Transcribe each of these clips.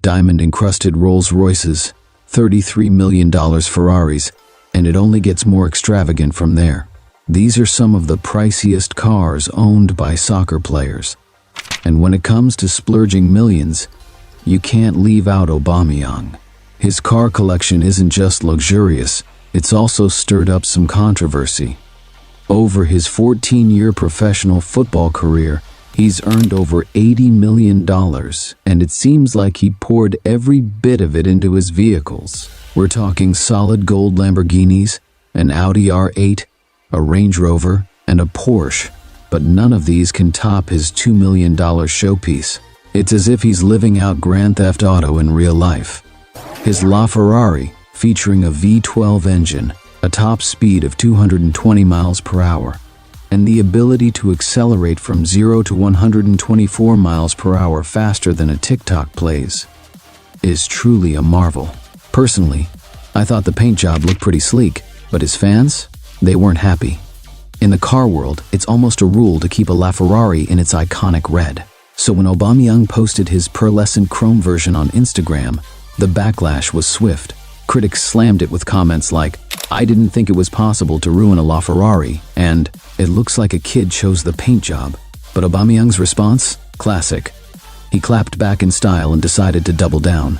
diamond-encrusted Rolls-Royces, $33 million Ferraris, and it only gets more extravagant from there. These are some of the priciest cars owned by soccer players. And when it comes to splurging millions, you can't leave out Aubameyang. His car collection isn't just luxurious, it's also stirred up some controversy. Over his 14-year professional football career, he's earned over $80 million, and it seems like he poured every bit of it into his vehicles. We're talking solid gold Lamborghinis, an Audi R8, a Range Rover, and a Porsche, but none of these can top his $2 million showpiece. It's as if he's living out Grand Theft Auto in real life. His LaFerrari, featuring a V12 engine, a top speed of 220 miles per hour, and the ability to accelerate from 0 to 124 miles per hour faster than a TikTok plays, is truly a marvel. Personally, I thought the paint job looked pretty sleek, but his fans, they weren't happy. In the car world, it's almost a rule to keep a LaFerrari in its iconic red. So when Aubameyang posted his pearlescent chrome version on Instagram, the backlash was swift. Critics slammed it with comments like, "I didn't think it was possible to ruin a LaFerrari," and "It looks like a kid chose the paint job." But Aubameyang's response? Classic. He clapped back in style and decided to double down.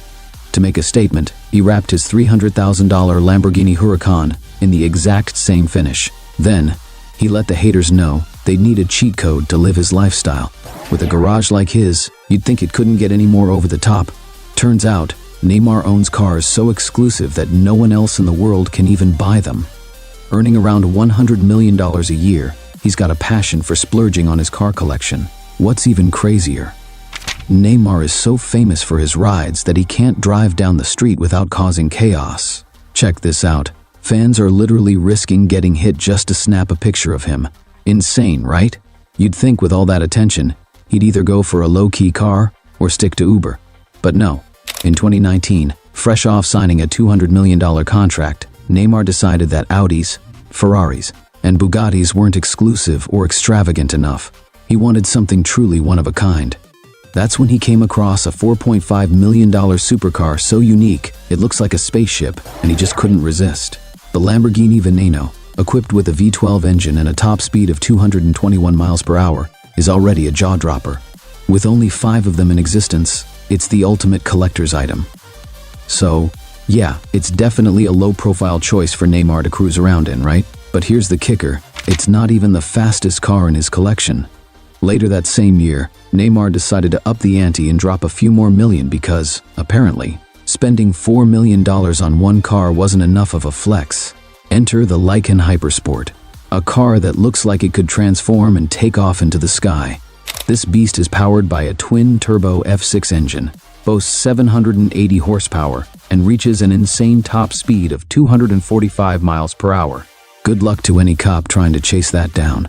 To make a statement, he wrapped his $300,000 Lamborghini Huracan in the exact same finish. Then, he let the haters know they'd need a cheat code to live his lifestyle. With a garage like his, you'd think it couldn't get any more over the top. Turns out, Neymar owns cars so exclusive that no one else in the world can even buy them. Earning around $100 million a year, he's got a passion for splurging on his car collection. What's even crazier? Neymar is so famous for his rides that he can't drive down the street without causing chaos. Check this out. Fans are literally risking getting hit just to snap a picture of him. Insane, right? You'd think with all that attention, he'd either go for a low-key car or stick to Uber. But no. In 2019, fresh off signing a $200 million contract, Neymar decided that Audis, Ferraris, and Bugattis weren't exclusive or extravagant enough. He wanted something truly one of a kind. That's when he came across a $4.5 million supercar so unique it looks like a spaceship, and he just couldn't resist. The Lamborghini Veneno, equipped with a V12 engine and a top speed of 221 miles per hour, is already a jaw-dropper. With only 5 of them in existence, it's the ultimate collector's item. So, yeah, it's definitely a low-profile choice for Neymar to cruise around in, right? But here's the kicker, it's not even the fastest car in his collection. Later that same year, Neymar decided to up the ante and drop a few more million because, apparently, spending $4 million on one car wasn't enough of a flex. Enter the Lycan Hypersport, a car that looks like it could transform and take off into the sky. This beast is powered by a twin-turbo F6 engine, boasts 780 horsepower, and reaches an insane top speed of 245 miles per hour. Good luck to any cop trying to chase that down.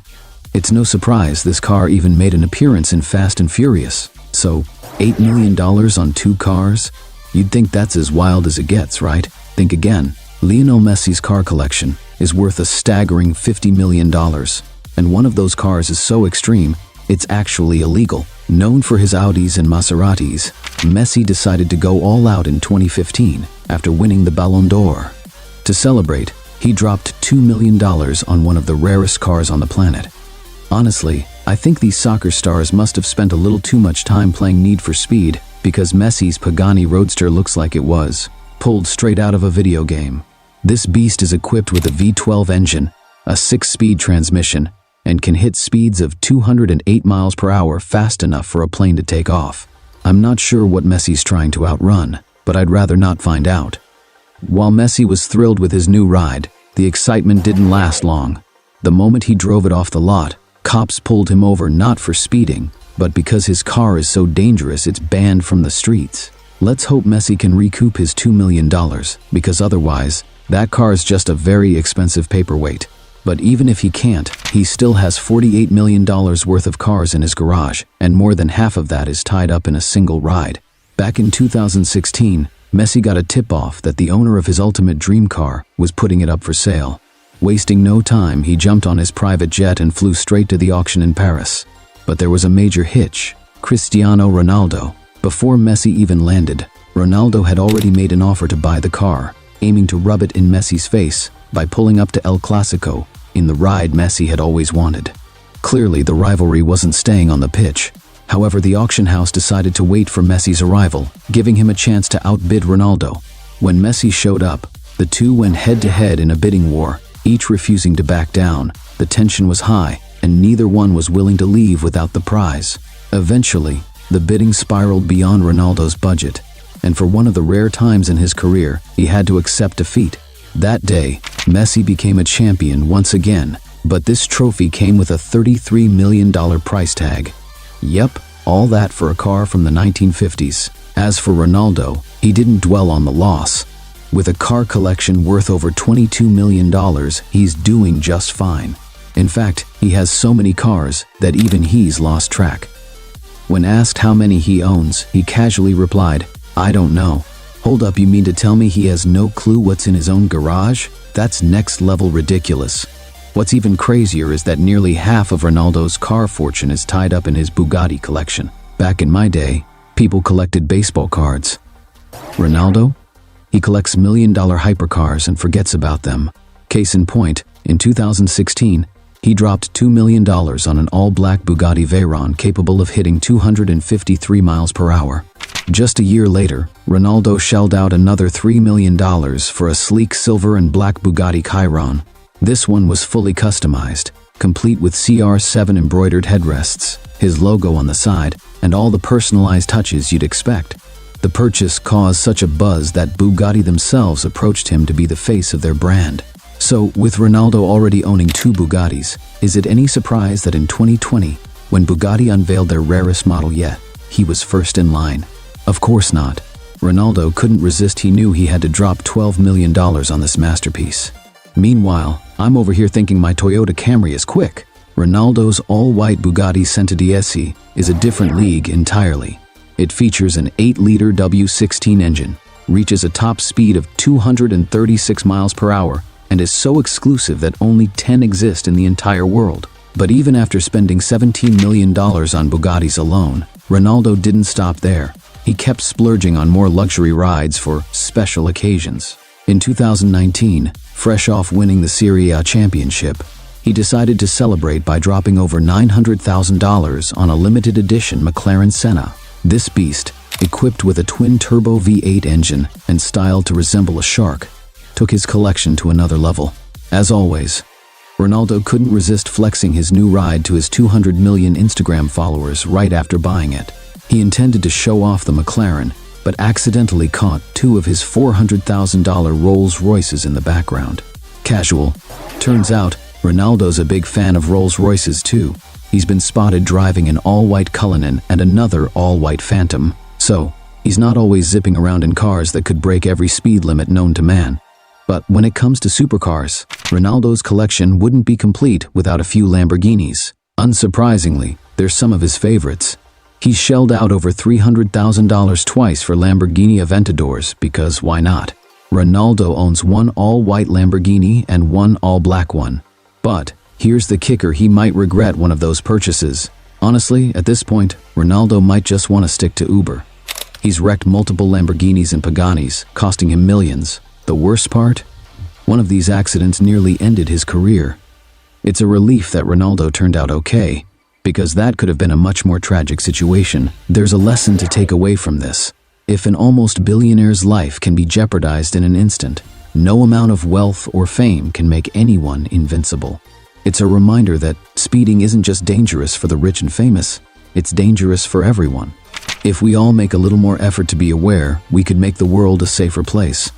It's no surprise this car even made an appearance in Fast and Furious. So, $8 million on 2 cars? You'd think that's as wild as it gets, right? Think again. Lionel Messi's car collection is worth a staggering $50 million. And one of those cars is so extreme, it's actually illegal. Known for his Audis and Maseratis, Messi decided to go all out in 2015 after winning the Ballon d'Or. To celebrate, he dropped $2 million on one of the rarest cars on the planet. Honestly, I think these soccer stars must have spent a little too much time playing Need for Speed because Messi's Pagani Roadster looks like it was pulled straight out of a video game. This beast is equipped with a V12 engine, a 6-speed transmission, and can hit speeds of 208 miles per hour fast enough for a plane to take off. I'm not sure what Messi's trying to outrun, but I'd rather not find out. While Messi was thrilled with his new ride, the excitement didn't last long. The moment he drove it off the lot, cops pulled him over not for speeding, but because his car is so dangerous it's banned from the streets. Let's hope Messi can recoup his $2 million, because otherwise, that car is just a very expensive paperweight. But even if he can't, he still has $48 million worth of cars in his garage, and more than half of that is tied up in a single ride. Back in 2016, Messi got a tip-off that the owner of his ultimate dream car was putting it up for sale. Wasting no time, he jumped on his private jet and flew straight to the auction in Paris. But there was a major hitch: Cristiano Ronaldo. Before Messi even landed, Ronaldo had already made an offer to buy the car, aiming to rub it in Messi's face by pulling up to El Clasico in the ride Messi had always wanted. Clearly, the rivalry wasn't staying on the pitch. However, the auction house decided to wait for Messi's arrival, giving him a chance to outbid Ronaldo. When Messi showed up, the two went head-to-head in a bidding war, each refusing to back down. The tension was high, and neither one was willing to leave without the prize. Eventually, the bidding spiraled beyond Ronaldo's budget, and for one of the rare times in his career, he had to accept defeat. That day, Messi became a champion once again, but this trophy came with a $33 million price tag. Yep, all that for a car from the 1950s. As for Ronaldo, he didn't dwell on the loss. With a car collection worth over $22 million, he's doing just fine. In fact, he has so many cars that even he's lost track. When asked how many he owns, he casually replied, "I don't know." Hold up, you mean to tell me he has no clue what's in his own garage? That's next level ridiculous. What's even crazier is that nearly half of Ronaldo's car fortune is tied up in his Bugatti collection. Back in my day, people collected baseball cards. Ronaldo? He collects million-dollar hypercars and forgets about them. Case in point, in 2016, he dropped $2 million on an all-black Bugatti Veyron capable of hitting 253 miles per hour. Just a year later, Ronaldo shelled out another $3 million for a sleek silver and black Bugatti Chiron. This one was fully customized, complete with CR7 embroidered headrests, his logo on the side, and all the personalized touches you'd expect. The purchase caused such a buzz that Bugatti themselves approached him to be the face of their brand. So, with Ronaldo already owning 2 Bugattis, is it any surprise that in 2020, when Bugatti unveiled their rarest model yet, he was first in line? Of course not. Ronaldo couldn't resist. He knew he had to drop $12 million on this masterpiece. Meanwhile, I'm over here thinking my Toyota Camry is quick. Ronaldo's all-white Bugatti Centodieci is a different league entirely. It features an 8-liter W16 engine, reaches a top speed of 236 miles per hour, and is so exclusive that only 10 exist in the entire world. But even after spending $17 million on Bugattis alone, Ronaldo didn't stop there. He kept splurging on more luxury rides for special occasions. In 2019, fresh off winning the Serie A championship, he decided to celebrate by dropping over $900,000 on a limited edition McLaren Senna. This beast, equipped with a twin-turbo V8 engine and styled to resemble a shark, took his collection to another level. As always, Ronaldo couldn't resist flexing his new ride to his 200 million Instagram followers right after buying it. He intended to show off the McLaren, but accidentally caught 2 of his $400,000 Rolls Royces in the background. Casual. Turns out, Ronaldo's a big fan of Rolls Royces too. He's been spotted driving an all-white Cullinan and another all-white Phantom, so he's not always zipping around in cars that could break every speed limit known to man. But when it comes to supercars, Ronaldo's collection wouldn't be complete without a few Lamborghinis. Unsurprisingly, they're some of his favorites. He's shelled out over $300,000 twice for Lamborghini Aventadors because why not? Ronaldo owns 1 all-white Lamborghini and 1 all-black one. But here's the kicker: he might regret one of those purchases. Honestly, at this point, Ronaldo might just want to stick to Uber. He's wrecked multiple Lamborghinis and Pagani's, costing him millions. The worst part? One of these accidents nearly ended his career. It's a relief that Ronaldo turned out okay, because that could have been a much more tragic situation. There's a lesson to take away from this. If an almost billionaire's life can be jeopardized in an instant, no amount of wealth or fame can make anyone invincible. It's a reminder that speeding isn't just dangerous for the rich and famous, it's dangerous for everyone. If we all make a little more effort to be aware, we could make the world a safer place.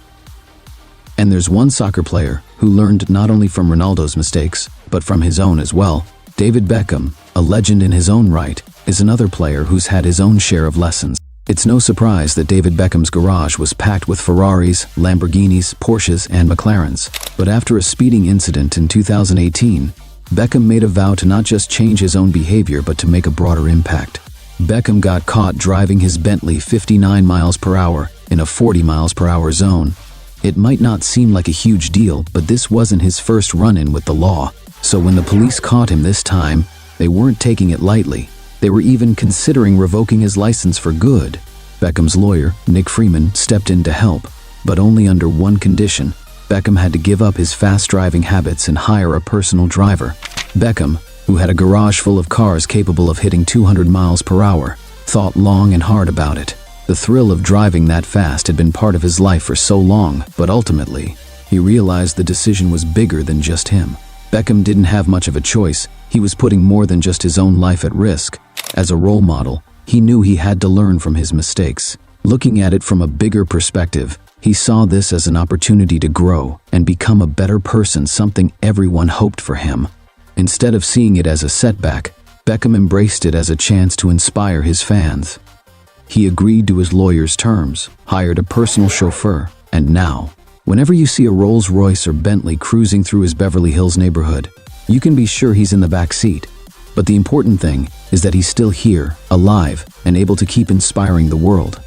And there's one soccer player who learned not only from Ronaldo's mistakes, but from his own as well. David Beckham, a legend in his own right, is another player who's had his own share of lessons. It's no surprise that David Beckham's garage was packed with Ferraris, Lamborghinis, Porsches, and McLarens. But after a speeding incident in 2018, Beckham made a vow to not just change his own behavior but to make a broader impact. Beckham got caught driving his Bentley 59 miles per hour in a 40 miles per hour zone. It might not seem like a huge deal, but this wasn't his first run-in with the law. So when the police caught him this time, they weren't taking it lightly. They were even considering revoking his license for good. Beckham's lawyer, Nick Freeman, stepped in to help, but only under one condition. Beckham had to give up his fast-driving habits and hire a personal driver. Beckham, who had a garage full of cars capable of hitting 200 miles per hour, thought long and hard about it. The thrill of driving that fast had been part of his life for so long, but ultimately, he realized the decision was bigger than just him. Beckham didn't have much of a choice. He was putting more than just his own life at risk. As a role model, he knew he had to learn from his mistakes. Looking at it from a bigger perspective, he saw this as an opportunity to grow and become a better person, something everyone hoped for him. Instead of seeing it as a setback, Beckham embraced it as a chance to inspire his fans. He agreed to his lawyer's terms, hired a personal chauffeur, and now, whenever you see a Rolls-Royce or Bentley cruising through his Beverly Hills neighborhood, you can be sure he's in the back seat. But the important thing is that he's still here, alive, and able to keep inspiring the world.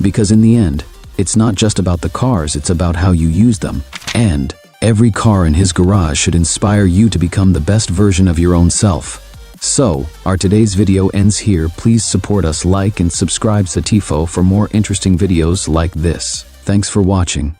Because in the end, it's not just about the cars, it's about how you use them. And every car in his garage should inspire you to become the best version of your own self. So, our today's video ends here. Please support us, like and subscribe Satifo for more interesting videos like this. Thanks for watching.